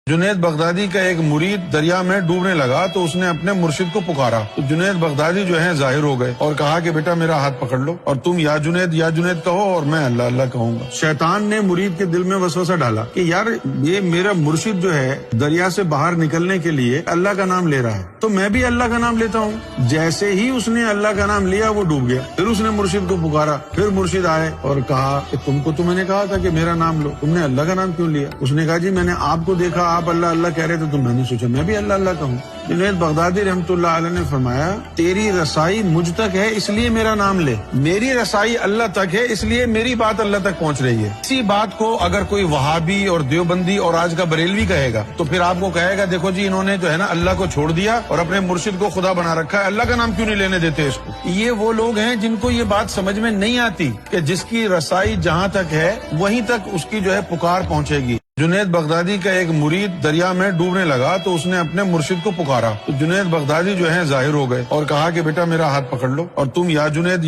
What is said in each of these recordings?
جنید بغدادی کا ایک مرید دریا میں ڈوبنے لگا تو اس نے اپنے مرشد کو پکارا تو جنید بغدادی جو ہے ظاہر ہو گئے اور کہا کہ بیٹا میرا ہاتھ پکڑ لو اور تم یا جنید کہو اور میں اللہ اللہ کہوں گا۔ شیطان نے مرید کے دل میں وسوسہ ڈالا کہ یار یہ میرا مرشد جو ہے دریا سے باہر نکلنے کے لیے اللہ کا نام لے رہا ہے تو میں بھی اللہ کا نام لیتا ہوں۔ جیسے ہی اس نے اللہ کا نام لیا وہ ڈوب گیا۔ پھر اس نے مرشد کو پکارا، پھر مرشد آئے اور کہا کہ تم کو تو میں نے کہا تھا کہ میرا نام لو، تم نے اللہ کا نام کیوں لیا؟ اس نے کہا جی میں نے آپ کو دیکھا آپ اللہ اللہ کہہ رہے تھے تو میں نے سوچا میں بھی اللہ اللہ کہوں۔ جنید بغدادی رحمۃ اللہ علیہ نے فرمایا تیری رسائی مجھ تک ہے اس لیے میرا نام لے، میری رسائی اللہ تک ہے اس لیے میری بات اللہ تک پہنچ رہی ہے۔ اسی بات کو اگر کوئی وہابی اور دیوبندی اور آج کا بریلوی کہے گا تو پھر آپ کو کہے گا دیکھو جی انہوں نے جو ہے نا اللہ کو چھوڑ دیا اور اپنے مرشد کو خدا بنا رکھا ہے، اللہ کا نام کیوں نہیں لینے دیتے اس کو۔ یہ وہ لوگ ہیں جن کو یہ بات سمجھ میں نہیں آتی کہ جس کی رسائی جہاں تک ہے وہیں تک اس کی جو ہے پکار پہنچے گی۔ جنید بغدادی کا ایک مرید دریا میں ڈوبنے لگا تو اس نے اپنے مرشد کو پکارا تو جنید بغدادی جو ہے ظاہر ہو گئے اور کہا کہ بیٹا میرا ہاتھ پکڑ لو اور تم یا جنید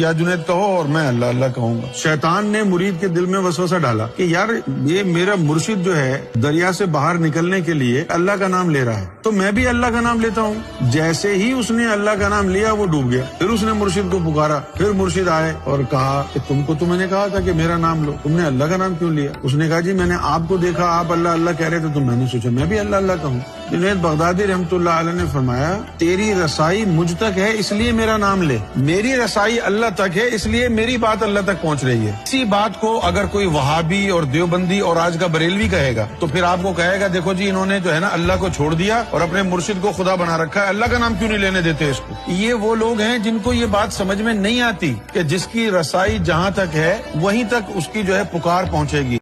کہو اور میں اللہ اللہ کہوں گا۔ شیطان نے مرید کے دل میں وسوسہ ڈالا کہ یار یہ میرا مرشد جو ہے دریا سے باہر نکلنے کے لیے اللہ کا نام لے رہا ہے تو میں بھی اللہ کا نام لیتا ہوں۔ جیسے ہی اس نے اللہ کا نام لیا وہ ڈوب گیا۔ پھر اس نے مرشد کو پکارا، پھر مرشد آئے اور کہا کہ تم کو تو میں نے کہا تھا کہ میرا نام لو، تم نے اللہ کا نام کیوں لیا؟ اس نے کہا جی میں نے آپ کو دیکھا آپ اللہ اللہ کہہ رہے تھے تو میں نے سوچا میں بھی اللہ اللہ کہوں۔ جنید بغدادی رحمۃ اللہ علیہ نے فرمایا تیری رسائی مجھ تک ہے اس لیے میرا نام لے، میری رسائی اللہ تک ہے اس لیے میری بات اللہ تک پہنچ رہی ہے۔ اسی بات کو اگر کوئی وہابی اور دیوبندی اور آج کا بریلوی کہے گا تو پھر آپ کو کہے گا دیکھو جی انہوں نے جو ہے نا اللہ کو چھوڑ دیا اور اپنے مرشد کو خدا بنا رکھا ہے، اللہ کا نام کیوں نہیں لینے دیتے اس کو۔ یہ وہ لوگ ہیں جن کو یہ بات سمجھ میں نہیں آتی کہ جس کی رسائی جہاں تک ہے وہیں تک اس کی جو ہے پکار پہنچے گی۔